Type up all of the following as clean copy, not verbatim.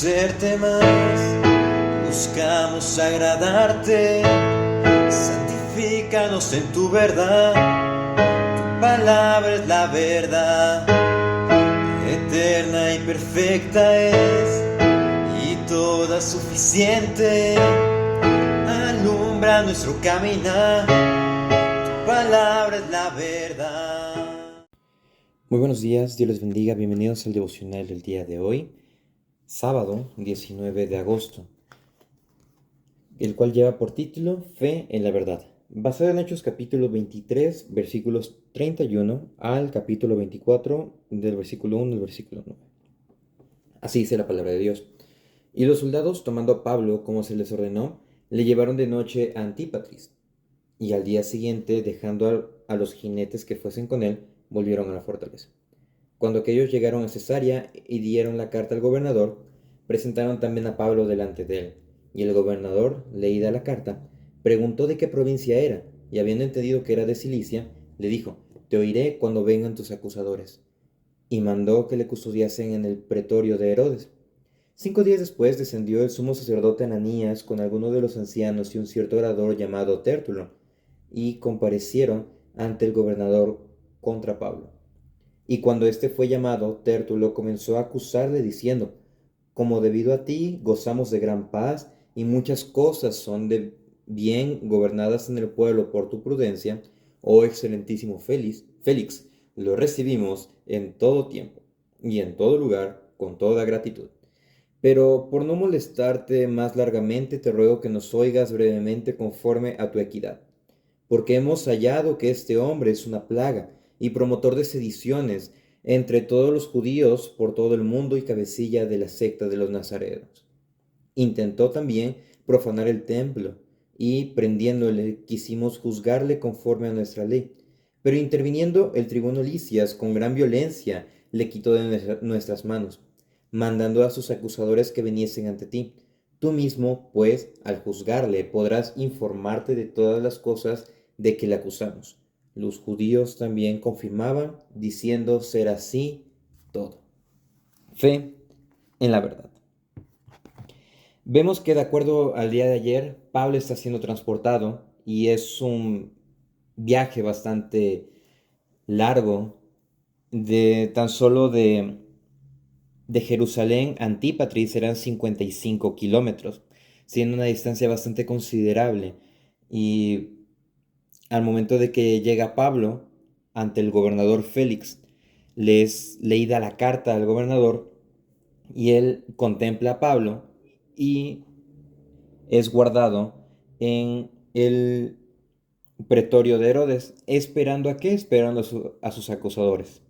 conocerte más, buscamos agradarte, santifícanos en tu verdad, tu palabra es la verdad, eterna y perfecta es, y toda suficiente, alumbra nuestro caminar, tu palabra es la verdad. Muy buenos días, Dios les bendiga, bienvenidos al devocional del día de hoy, sábado 19 de agosto, el cual lleva por título Fe en la verdad, basado en Hechos capítulo 23, versículos 31 al capítulo 24 del versículo 1 al versículo 9. Así dice la palabra de Dios. Y los soldados, tomando a Pablo como se les ordenó, le llevaron de noche a Antípatris, y al día siguiente, dejando a los jinetes que fuesen con él, volvieron a la fortaleza. Cuando aquellos llegaron a Cesarea y dieron la carta al gobernador, presentaron también a Pablo delante de él. Y el gobernador, leída la carta, preguntó de qué provincia era, y habiendo entendido que era de Cilicia, le dijo: Te oiré cuando vengan tus acusadores. Y mandó que le custodiasen en el pretorio de Herodes. 5 días después descendió el sumo sacerdote Ananías con algunos de los ancianos y un cierto orador llamado Tértulo, y comparecieron ante el gobernador contra Pablo. Y cuando éste fue llamado, Tértulo comenzó a acusarle diciendo: Como debido a ti gozamos de gran paz y muchas cosas son de bien gobernadas en el pueblo por tu prudencia, oh excelentísimo Félix, lo recibimos en todo tiempo y en todo lugar con toda gratitud. Pero por no molestarte más largamente, te ruego que nos oigas brevemente conforme a tu equidad, porque hemos hallado que este hombre es una plaga y promotor de sediciones entre todos los judíos por todo el mundo y cabecilla de la secta de los nazarenos. Intentó también profanar el templo, y prendiéndole quisimos juzgarle conforme a nuestra ley. Pero interviniendo el tribuno Licias con gran violencia le quitó de nuestras manos, mandando a sus acusadores que viniesen ante ti. Tú mismo, pues, al juzgarle, podrás informarte de todas las cosas de que le acusamos. Los judíos también confirmaban, diciendo ser así todo. Fe en la verdad. Vemos que de acuerdo al día de ayer, Pablo está siendo transportado y es un viaje bastante largo, de tan solo de Jerusalén a Antípatris serán 55 kilómetros, siendo una distancia bastante considerable. Y al momento de que llega Pablo ante el gobernador Félix, les leída la carta al gobernador y él contempla a Pablo y es guardado en el pretorio de Herodes. ¿Esperando a qué? Esperando a sus acusadores.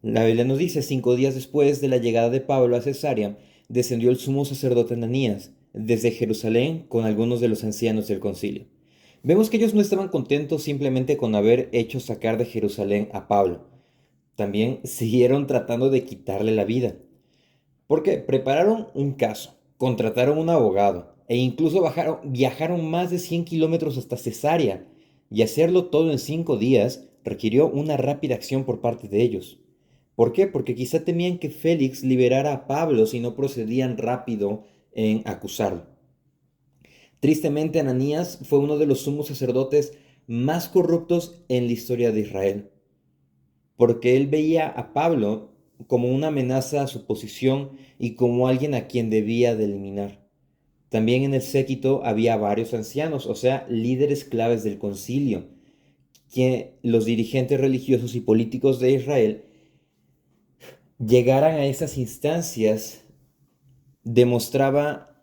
La Biblia nos dice: 5 días después de la llegada de Pablo a Cesarea, descendió el sumo sacerdote Ananías desde Jerusalén con algunos de los ancianos del concilio. Vemos que ellos no estaban contentos simplemente con haber hecho sacar de Jerusalén a Pablo. También siguieron tratando de quitarle la vida. ¿Por qué? Prepararon un caso, contrataron un abogado e incluso viajaron más de 100 kilómetros hasta Cesarea, y hacerlo todo en 5 días requirió una rápida acción por parte de ellos. ¿Por qué? Porque quizá temían que Félix liberara a Pablo si no procedían rápido en acusarlo. Tristemente, Ananías fue uno de los sumos sacerdotes más corruptos en la historia de Israel, porque él veía a Pablo como una amenaza a su posición y como alguien a quien debía de eliminar. También en el séquito había varios ancianos, o sea, líderes claves del concilio, que los dirigentes religiosos y políticos de Israel llegaran a esas instancias demostraba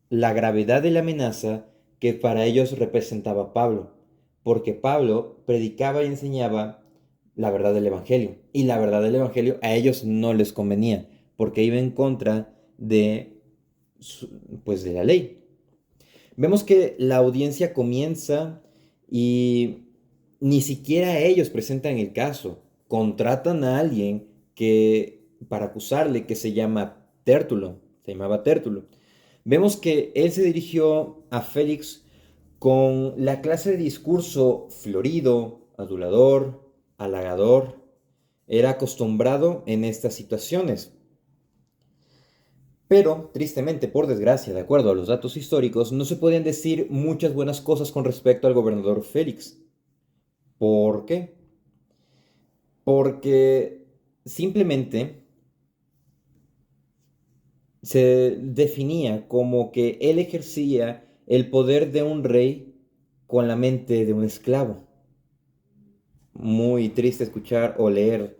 la gravedad de la amenaza que para ellos representaba Pablo, porque Pablo predicaba y enseñaba la verdad del Evangelio, y la verdad del Evangelio a ellos no les convenía, porque iba en contra de, pues, de la ley. Vemos que la audiencia comienza y ni siquiera ellos presentan el caso, contratan a alguien para acusarle, que se llamaba Tértulo. Vemos que él se dirigió a Félix con la clase de discurso florido, adulador, halagador. Era acostumbrado en estas situaciones. Pero, tristemente, por desgracia, de acuerdo a los datos históricos, no se podían decir muchas buenas cosas con respecto al gobernador Félix. ¿Por qué? Porque simplemente se definía como que él ejercía el poder de un rey con la mente de un esclavo. Muy triste escuchar o leer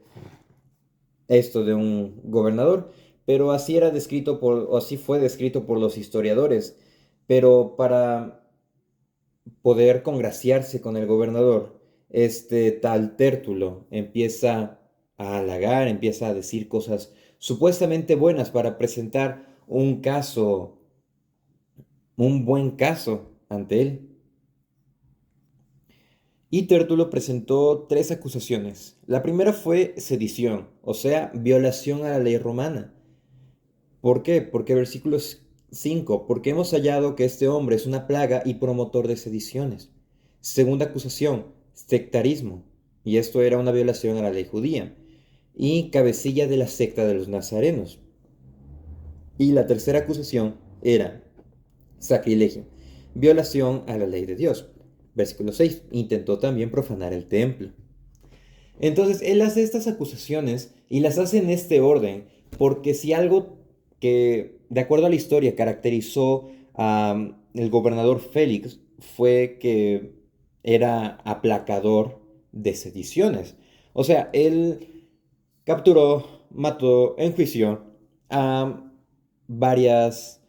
esto de un gobernador, pero así era descrito o así fue descrito por los historiadores. Pero para poder congraciarse con el gobernador, este tal Tértulo empieza a halagar, empieza a decir cosas supuestamente buenas para presentar un caso, un buen caso ante él. Y Tértulo presentó tres acusaciones. La primera fue sedición, o sea, violación a la ley romana. ¿Por qué? Porque versículo 5, porque hemos hallado que este hombre es una plaga y promotor de sediciones. Segunda acusación, sectarismo, y esto era una violación a la ley judía, y cabecilla de la secta de los nazarenos. Y la tercera acusación era sacrilegio, violación a la ley de Dios. Versículo 6, intentó también profanar el templo. Entonces, él hace estas acusaciones y las hace en este orden, porque si algo que, de acuerdo a la historia, caracterizó al gobernador Félix fue que era aplacador de sediciones. O sea, él capturó, mató, enjuició a varias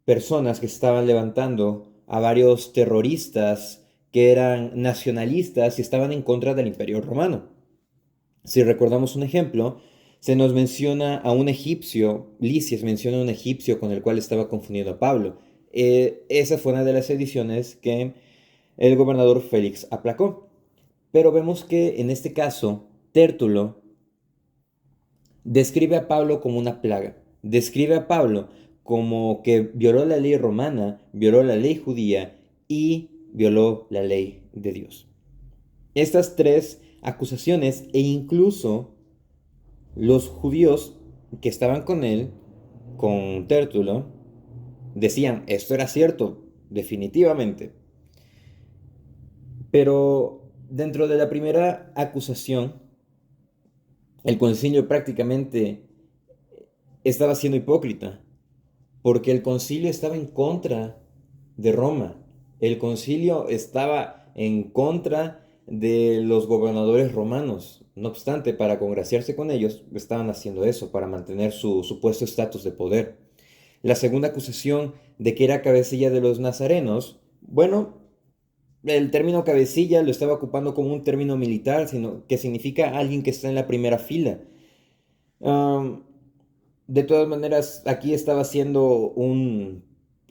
personas que estaban levantando, a varios terroristas que eran nacionalistas y estaban en contra del Imperio Romano. Si recordamos un ejemplo, se nos menciona a un egipcio, Lisias menciona a un egipcio con el cual estaba confundiendo a Pablo. Esa fue una de las ediciones que el gobernador Félix aplacó. Pero vemos que en este caso, Tértulo describe a Pablo como una plaga. Describe a Pablo como que violó la ley romana, violó la ley judía y violó la ley de Dios. Estas tres acusaciones e incluso los judíos que estaban con él, con Tértulo, decían, esto era cierto, definitivamente. Pero dentro de la primera acusación, el concilio prácticamente estaba siendo hipócrita, porque el concilio estaba en contra de Roma. El concilio estaba en contra de los gobernadores romanos. No obstante, para congraciarse con ellos, estaban haciendo eso, para mantener su supuesto estatus de poder. La segunda acusación de que era cabecilla de los nazarenos, bueno, el término cabecilla lo estaba ocupando como un término militar, sino que significa alguien que está en la primera fila. Um, de todas maneras, aquí estaba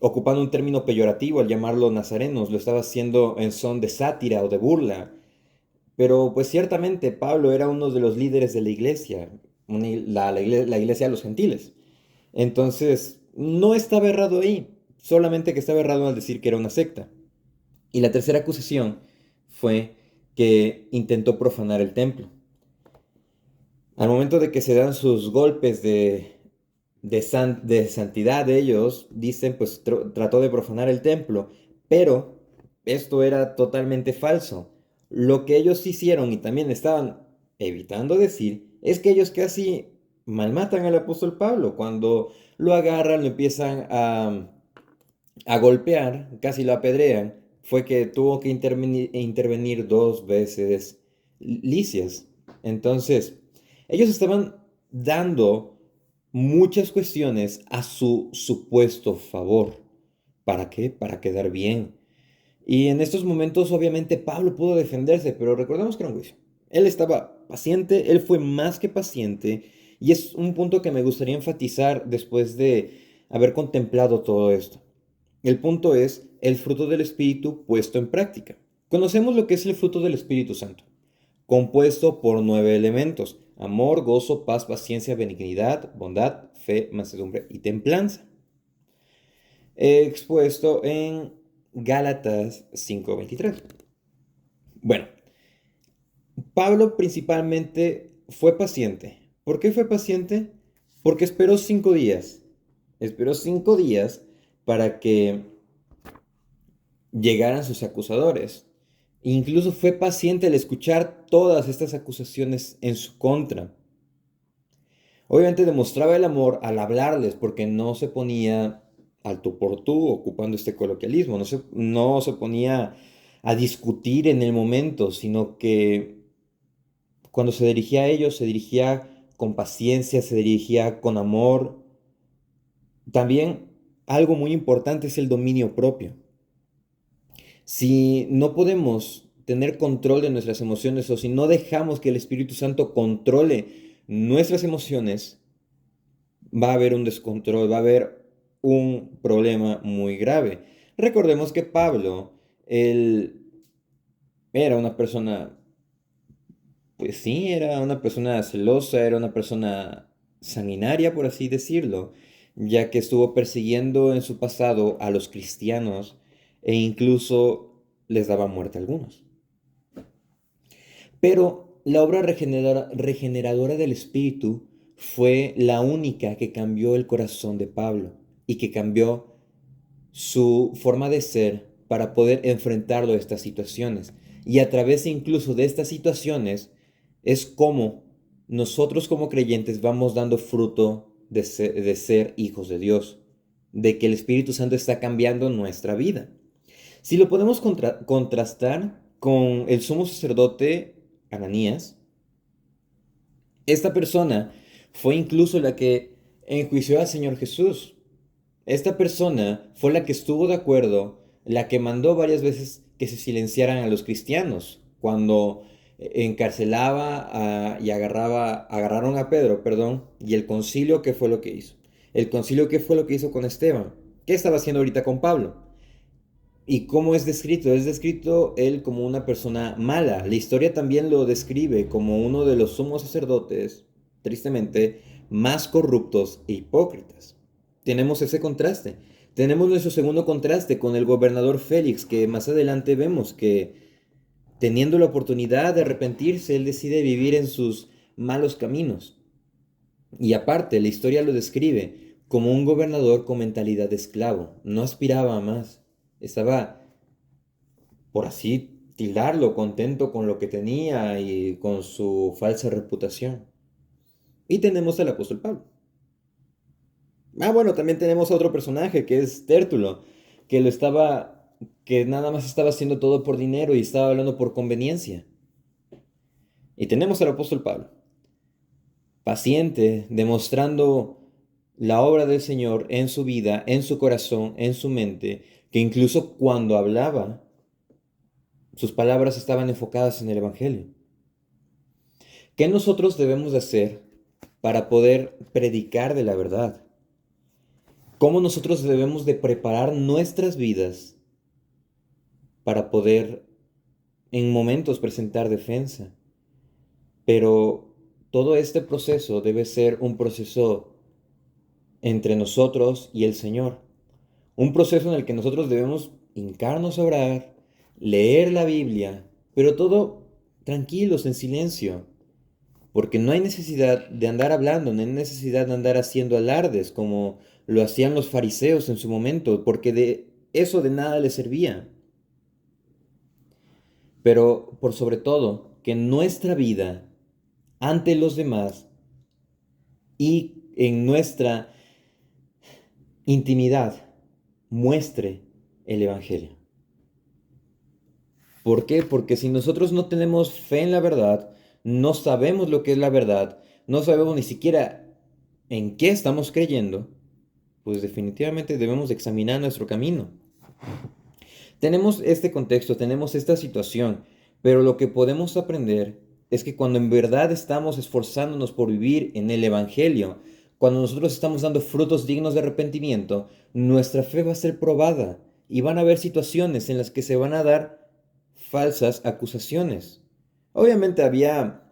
ocupando un término peyorativo al llamarlo nazarenos, lo estaba haciendo en son de sátira o de burla. Pero pues ciertamente Pablo era uno de los líderes de la iglesia, la iglesia de los gentiles. Entonces, no estaba errado ahí, solamente que estaba errado al decir que era una secta. Y la tercera acusación fue que intentó profanar el templo. Al momento de que se dan sus golpes de santidad de ellos, dicen, pues trató de profanar el templo, pero esto era totalmente falso. Lo que ellos hicieron y también estaban evitando decir es que ellos casi malmatan al apóstol Pablo cuando lo agarran, lo empiezan a golpear, casi lo apedrean, fue que tuvo que intervenir dos veces Lisias. Entonces, ellos estaban dando muchas cuestiones a su supuesto favor. ¿Para qué? Para quedar bien. Y en estos momentos, obviamente, Pablo pudo defenderse, pero recordemos que era un juicio. Él estaba paciente, él fue más que paciente, y es un punto que me gustaría enfatizar después de haber contemplado todo esto. El punto es el fruto del Espíritu puesto en práctica. Conocemos lo que es el fruto del Espíritu Santo, compuesto por 9 elementos: amor, gozo, paz, paciencia, benignidad, bondad, fe, mansedumbre y templanza. Expuesto en Gálatas 5:23. Bueno, Pablo principalmente fue paciente. ¿Por qué fue paciente? Porque esperó 5 días. esperó 5 días para que llegaran sus acusadores. Incluso fue paciente al escuchar todas estas acusaciones en su contra. Obviamente demostraba el amor al hablarles porque no se ponía al tú por tú ocupando este coloquialismo, no se ponía a discutir en el momento, sino que cuando se dirigía a ellos se dirigía con paciencia, se dirigía con amor. También algo muy importante es el dominio propio. Si no podemos tener control de nuestras emociones o si no dejamos que el Espíritu Santo controle nuestras emociones, va a haber un descontrol, va a haber un problema muy grave. Recordemos que Pablo, él era una persona, pues sí, era una persona celosa, era una persona sanguinaria, por así decirlo, ya que estuvo persiguiendo en su pasado a los cristianos e incluso les daba muerte a algunos. Pero la obra regeneradora del Espíritu fue la única que cambió el corazón de Pablo y que cambió su forma de ser para poder enfrentarlo a estas situaciones. Y a través incluso de estas situaciones es como nosotros como creyentes vamos dando fruto de ser hijos de Dios, de que el Espíritu Santo está cambiando nuestra vida. Si lo podemos contrastar con el sumo sacerdote Ananías, esta persona fue incluso la que enjuició al Señor Jesús. Esta persona fue la que estuvo de acuerdo, la que mandó varias veces que se silenciaran a los cristianos cuando encarcelaba y agarraron a Pedro, perdón, y el concilio, ¿qué fue lo que hizo? El concilio, ¿qué fue lo que hizo con Esteban? ¿Qué estaba haciendo ahorita con Pablo? ¿Y cómo es descrito? Es descrito él como una persona mala. La historia también lo describe como uno de los sumos sacerdotes, tristemente, más corruptos e hipócritas. Tenemos ese contraste. Tenemos nuestro segundo contraste con el gobernador Félix, que más adelante vemos que teniendo la oportunidad de arrepentirse, él decide vivir en sus malos caminos. Y aparte, la historia lo describe como un gobernador con mentalidad de esclavo. No aspiraba a más. Estaba, por así tildarlo, contento con lo que tenía y con su falsa reputación. Y tenemos al apóstol Pablo. Bueno, también tenemos a otro personaje que es Tértulo, que nada más estaba haciendo todo por dinero y estaba hablando por conveniencia. Y tenemos al apóstol Pablo, paciente, demostrando la obra del Señor en su vida, en su corazón, en su mente, que incluso cuando hablaba, sus palabras estaban enfocadas en el Evangelio. ¿Qué nosotros debemos de hacer para poder predicar de la verdad? ¿Cómo nosotros debemos de preparar nuestras vidas para poder en momentos presentar defensa? Pero todo este proceso debe ser un proceso entre nosotros y el Señor. Un proceso en el que nosotros debemos hincarnos a orar, leer la Biblia, pero todo tranquilos, en silencio. Porque no hay necesidad de andar hablando, no hay necesidad de andar haciendo alardes como lo hacían los fariseos en su momento, porque de eso de nada les servía. Pero por sobre todo, que nuestra vida ante los demás y en nuestra intimidad muestre el Evangelio. ¿Por qué? Porque si nosotros no tenemos fe en la verdad, no sabemos lo que es la verdad, no sabemos ni siquiera en qué estamos creyendo, pues definitivamente debemos examinar nuestro camino. Tenemos este contexto, tenemos esta situación, pero lo que podemos aprender es que cuando en verdad estamos esforzándonos por vivir en el Evangelio, cuando nosotros estamos dando frutos dignos de arrepentimiento, nuestra fe va a ser probada y van a haber situaciones en las que se van a dar falsas acusaciones. Obviamente había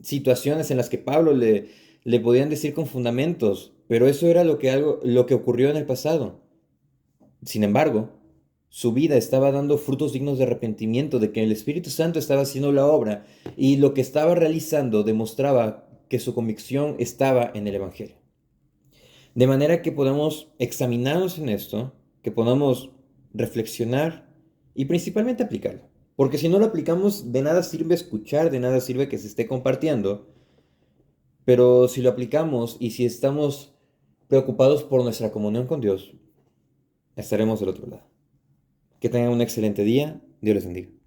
situaciones en las que Pablo le podían decir con fundamentos, pero eso era lo que ocurrió en el pasado. Sin embargo, su vida estaba dando frutos dignos de arrepentimiento, de que el Espíritu Santo estaba haciendo la obra y lo que estaba realizando demostraba que su convicción estaba en el Evangelio. De manera que podamos examinarnos en esto, que podamos reflexionar y principalmente aplicarlo. Porque si no lo aplicamos, de nada sirve escuchar, de nada sirve que se esté compartiendo. Pero si lo aplicamos y si estamos preocupados por nuestra comunión con Dios, estaremos del otro lado. Que tengan un excelente día. Dios les bendiga.